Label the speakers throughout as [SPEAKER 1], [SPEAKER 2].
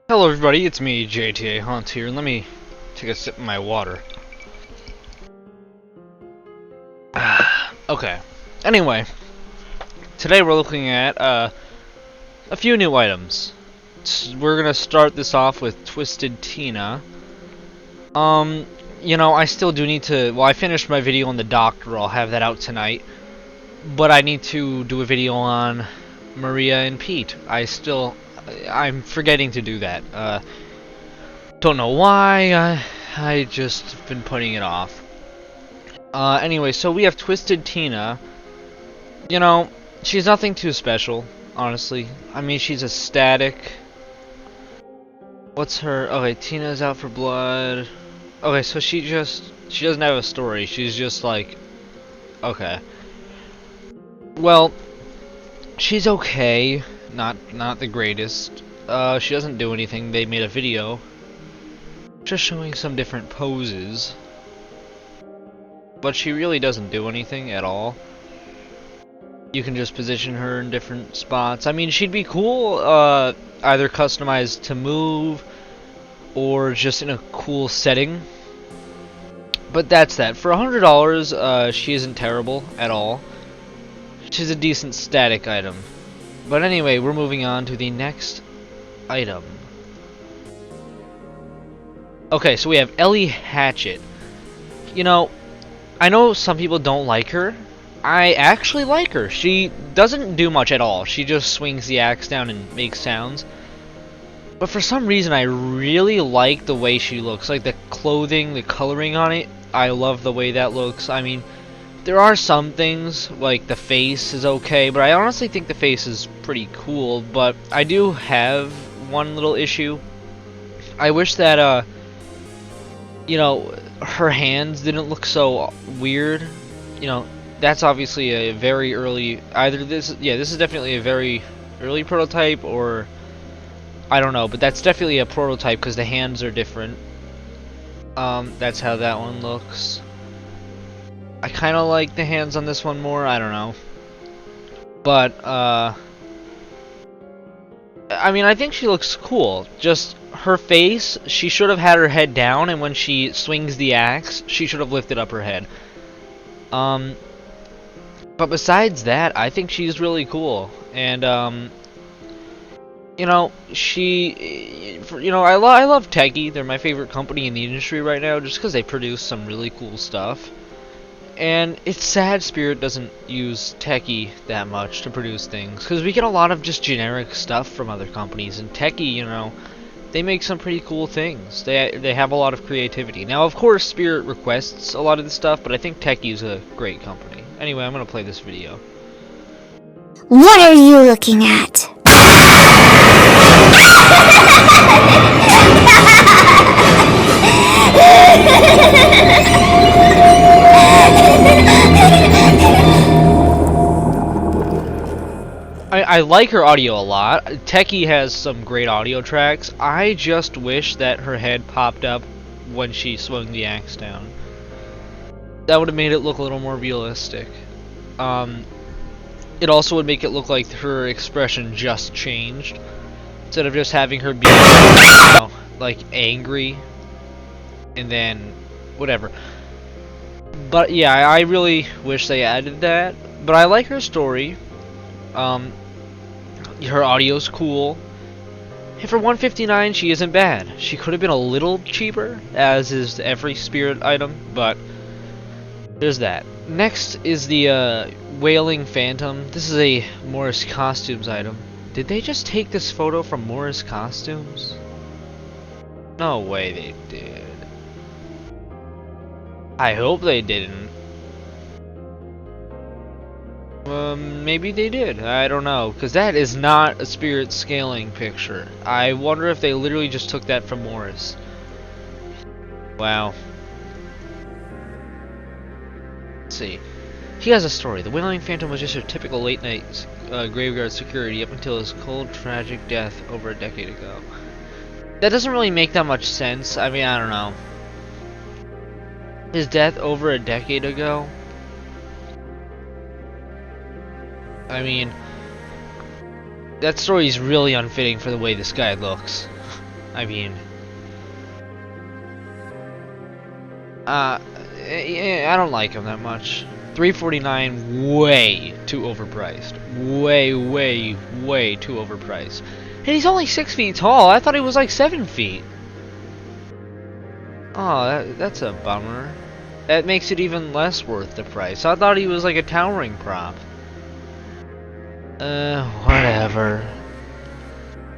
[SPEAKER 1] Hello everybody, it's me, JTA Hunt here, and let me take a sip of my water. Okay, anyway, today we're looking at a few new items. We're gonna start this off with Twisted Tina. I still do need to, well, I finished my video on the Doctor, I'll have that out tonight, but I need to do a video on Maria and Pete. I'm forgetting to do that. Don't know why, I just been putting it off. Anyway, so we have Twisted Tina. You know, she's nothing too special, honestly. I mean, she's a static. What's her... Okay, Tina's out for blood. Okay, so she doesn't have a story. She's just like... Okay. Well, she's okay. Not the greatest. She doesn't do anything. They made a video just showing some different poses. But she really doesn't do anything at all. You can just position her in different spots. I mean, she'd be cool, either customized to move, or just in a cool setting. But that's that. For $100, she isn't terrible at all. She's a decent static item. But anyway, we're moving on to the next item. Okay, so we have Ellie Hatchet. You know, I know some people don't like her. I actually like her. She doesn't do much at all. She just swings the axe down and makes sounds. But for some reason, I really like the way she looks. Like the clothing, the coloring on it. I love the way that looks. I mean, there are some things, like the face is okay, but I honestly think the face is pretty cool. But I do have one little issue. I wish that, her hands didn't look so weird. That's obviously a very early, this is definitely a very early prototype, or I don't know, but that's definitely a prototype because the hands are different. That's how that one looks. I kind of like the hands on this one more, I don't know. But, I mean, I think she looks cool. Just her face, she should have had her head down, and when she swings the axe, she should have lifted up her head. But besides that, I think she's really cool. And, I love Techie. They're my favorite company in the industry right now, just because they produce some really cool stuff. And it's sad Spirit doesn't use Techie that much to produce things, because we get a lot of just generic stuff from other companies, and Techie, they make some pretty cool things. They have a lot of creativity. Now, of course, Spirit requests a lot of this stuff, but I think Techie's a great company. Anyway, I'm gonna play this video.
[SPEAKER 2] What are you looking at?
[SPEAKER 1] I like her audio a lot. Techie has some great audio tracks. I just wish that her head popped up when she swung the axe down. That would have made it look a little more realistic. It also would make it look like her expression just changed. Instead of just having her be, like, angry. And then, whatever. But yeah, I really wish they added that. But I like her story. Her audio's cool. And for $159, she isn't bad. She could have been a little cheaper, as is every Spirit item, but there's that. Next is the Wailing Phantom. This is a Morris Costumes item. Did they just take this photo from Morris Costumes? No way they did. I hope they didn't. Maybe they did. I don't know, because that is not a Spirit scaling picture. I wonder if they literally just took that from Morris. Wow. Let's see. He has a story. The Wailing Phantom was just a typical late-night graveyard security up until his cold, tragic death over a decade ago. That doesn't really make that much sense. I mean, I don't know. His death over a decade ago? I mean, that story is really unfitting for the way this guy looks. I mean, yeah, I don't like him that much. $349, way too overpriced. Way, way, way too overpriced. And he's only 6 feet tall. I thought he was like 7 feet. Oh, that's a bummer. That makes it even less worth the price. I thought he was like a towering prop. Whatever.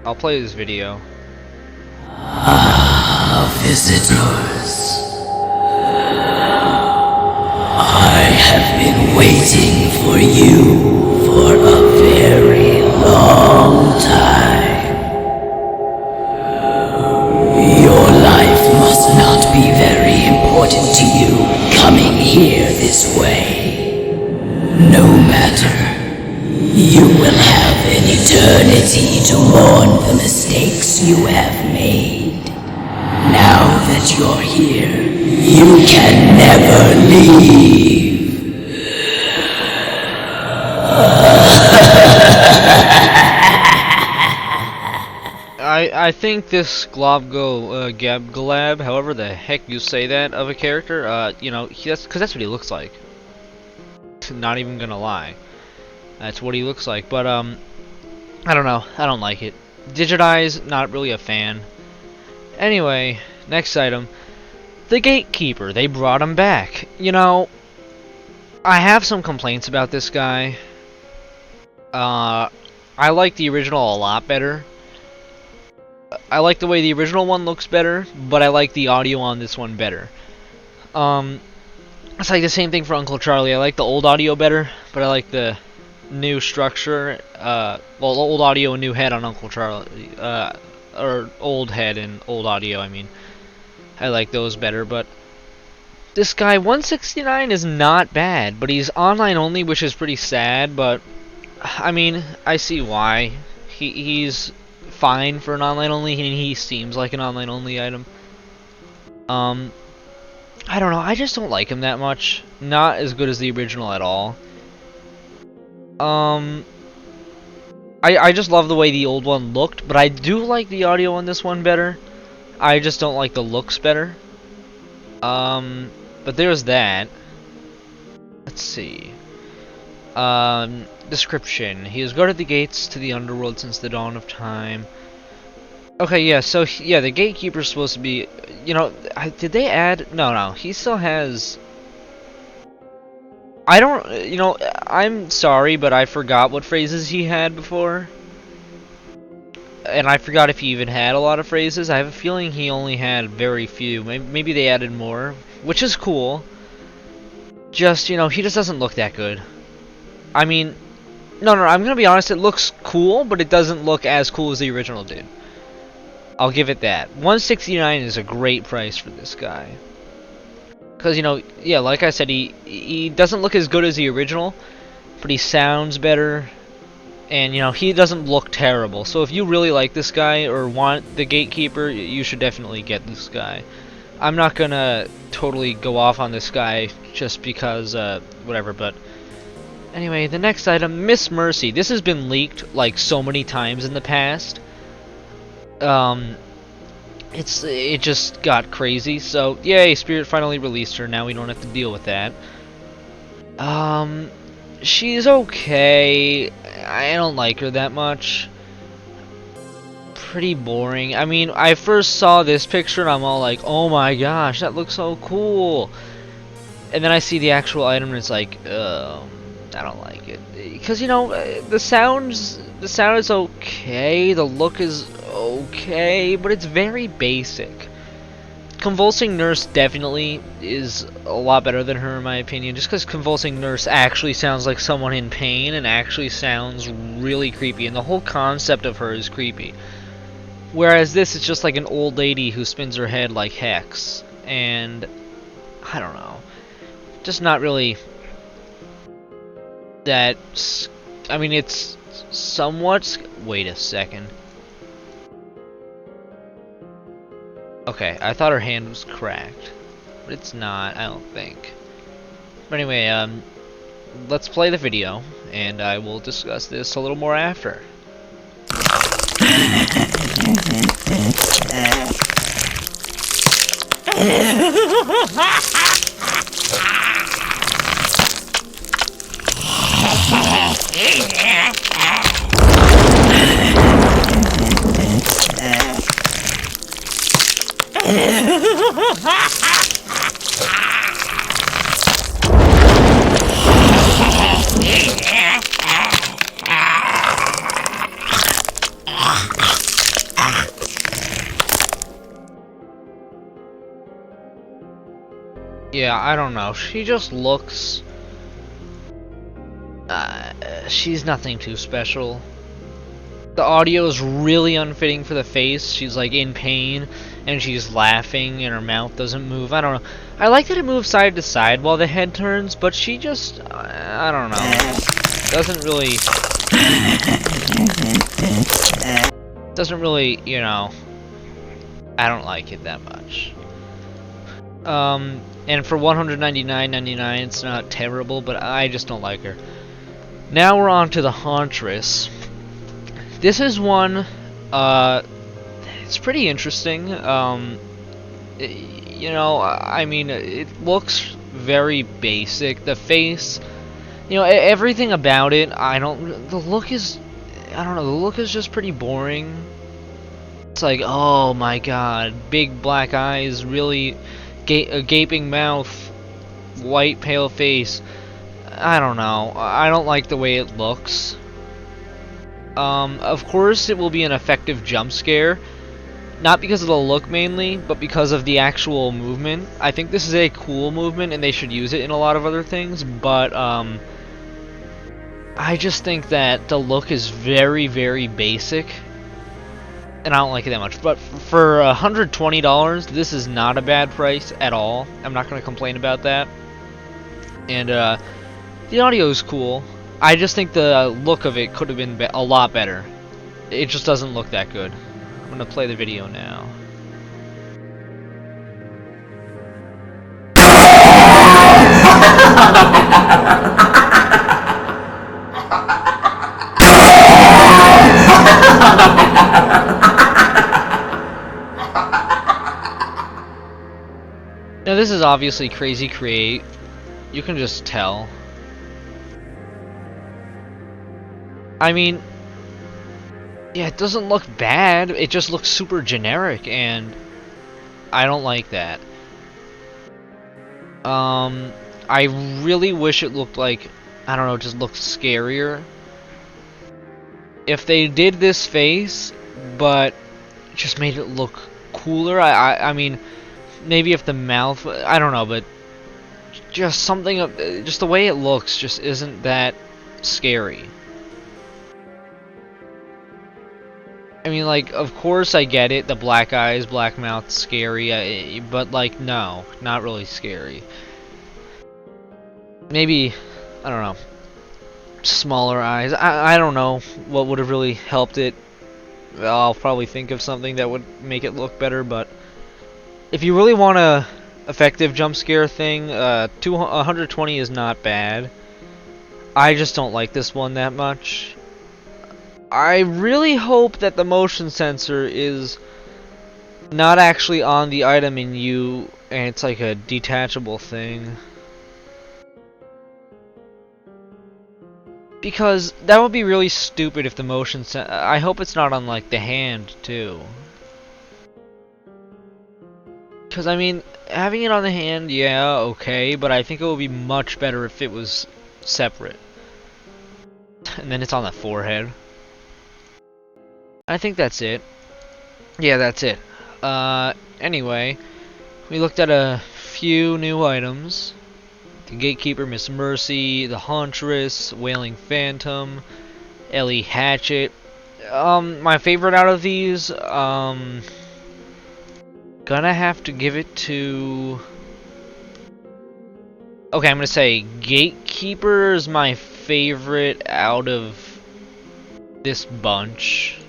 [SPEAKER 1] I'll play this video.
[SPEAKER 3] Visitors. I have been waiting for you for a very long time. Your life must not be very important to you coming here this way. No matter. You will have an eternity to mourn the mistakes you have made. Now that you're here, you can never leave.
[SPEAKER 1] I think this Gabgalab, however the heck you say that, of a character, you know, because that's what he looks like. Not even gonna lie. That's what he looks like, but, I don't know. I don't like it. Digitize, not really a fan. Anyway, next item. The Gatekeeper. They brought him back. You know, I have some complaints about this guy. I like the original a lot better. I like the way the original one looks better, but I like the audio on this one better. It's like the same thing for Uncle Charlie. I like the old audio better, but I like the new structure, well, old audio and new head on Uncle Charlie, or old head and old audio, I mean. I like those better, but this guy, 169 is not bad, but he's online only, which is pretty sad, but, I mean, I see why. He's fine for an online only, and he seems like an online only item. I don't know, I just don't like him that much. Not as good as the original at all. I just love the way the old one looked, but I do like the audio on this one better. I just don't like the looks better. But there's that. Let's see. Description. He has guarded the gates to the underworld since the dawn of time. Okay, yeah, so, yeah, the Gatekeeper's supposed to be, you know, did they add? No, he still has... I don't, you know, I'm sorry, but I forgot what phrases he had before. And I forgot if he even had a lot of phrases. I have a feeling he only had very few. Maybe they added more, which is cool. Just, you know, he just doesn't look that good. I mean, no, I'm gonna be honest, it looks cool, but it doesn't look as cool as the original did. I'll give it that. 169 is a great price for this guy. Because, you know, yeah, like I said, he doesn't look as good as the original, but he sounds better. And, you know, he doesn't look terrible. So if you really like this guy or want the Gatekeeper, you should definitely get this guy. I'm not gonna totally go off on this guy just because, whatever, but... Anyway, the next item, Miss Mercy. This has been leaked, like, so many times in the past. It just got crazy, so, yay, Spirit finally released her, now we don't have to deal with that. She's okay. I don't like her that much. Pretty boring. I mean, I first saw this picture and I'm all like, oh my gosh, that looks so cool. And then I see the actual item and it's like, I don't like it. Because, you know, the sound is okay, the look is okay, but it's very basic. Convulsing Nurse definitely is a lot better than her in my opinion, just because Convulsing Nurse actually sounds like someone in pain and actually sounds really creepy, and the whole concept of her is creepy. Whereas this is just like an old lady who spins her head like Hex, and I don't know, just not really that. I mean, it's somewhat. Wait a second. Okay, I thought her hand was cracked, but it's not, I don't think. But anyway, let's play the video, and I will discuss this a little more after. Yeah, I don't know. She just looks... she's nothing too special. The audio is really unfitting for the face. She's like in pain, and she's laughing, and her mouth doesn't move. I don't know. I like that it moves side to side while the head turns, but she just... I don't know. Doesn't really, you know... I don't like it that much. And for $199.99, it's not terrible, but I just don't like her. Now we're on to the Hauntress. This is one, it's pretty interesting. You know, I mean, it looks very basic. The face, you know, everything about it, the look is just pretty boring. It's like, oh my god, big black eyes, really... a gaping mouth, white pale face. I don't know. I don't like the way it looks. Of course it will be an effective jump scare. Not because of the look mainly, but because of the actual movement. I think this is a cool movement and they should use it in a lot of other things, but I just think that the look is very, very basic. And I don't like it that much. But for $120, this is not a bad price at all. I'm not going to complain about that. And the audio is cool. I just think the look of it could have been a lot better. It just doesn't look that good. I'm going to play the video now. Now this is obviously Crazy Create. You can just tell. I mean, yeah, it doesn't look bad. It just looks super generic, and I don't like that. I really wish it looked like, I don't know, just looked scarier. If they did this face, but just made it look cooler, I mean, maybe if the mouth, I don't know, but just something, just the way it looks just isn't that scary. I mean, like, of course I get it, the black eyes, black mouth, scary, but, like, no, not really scary. Maybe, I don't know, smaller eyes, I don't know what would have really helped it. I'll probably think of something that would make it look better, but if you really want a effective jump scare thing, 120 is not bad. I just don't like this one that much. I really hope that the motion sensor is not actually on the item in you, and it's like a detachable thing. Because that would be really stupid if the motion sensor... I hope it's not on, like, the hand, too. Because, I mean, having it on the hand, yeah, okay, but I think it would be much better if it was separate. And then it's on the forehead. I think that's it. Yeah, that's it. Anyway, we looked at a few new items. The Gatekeeper, Miss Mercy, the Hauntress, Wailing Phantom, Ellie, Hatchet. My favorite out of these, gonna have to give it to... Okay, I'm gonna say Gatekeeper is my favorite out of this bunch.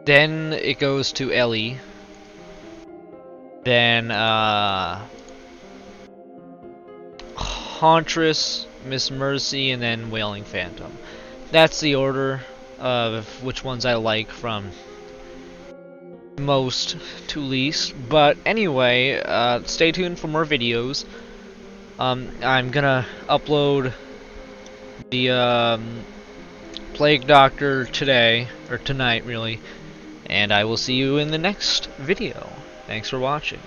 [SPEAKER 1] Then it goes to Ellie. Then, Hauntress, Miss Mercy, and then Wailing Phantom. That's the order. of which ones I like from most to least. But anyway, stay tuned for more videos. I'm gonna upload the Plague Doctor today, or tonight really, and I will see you in the next video. Thanks for watching.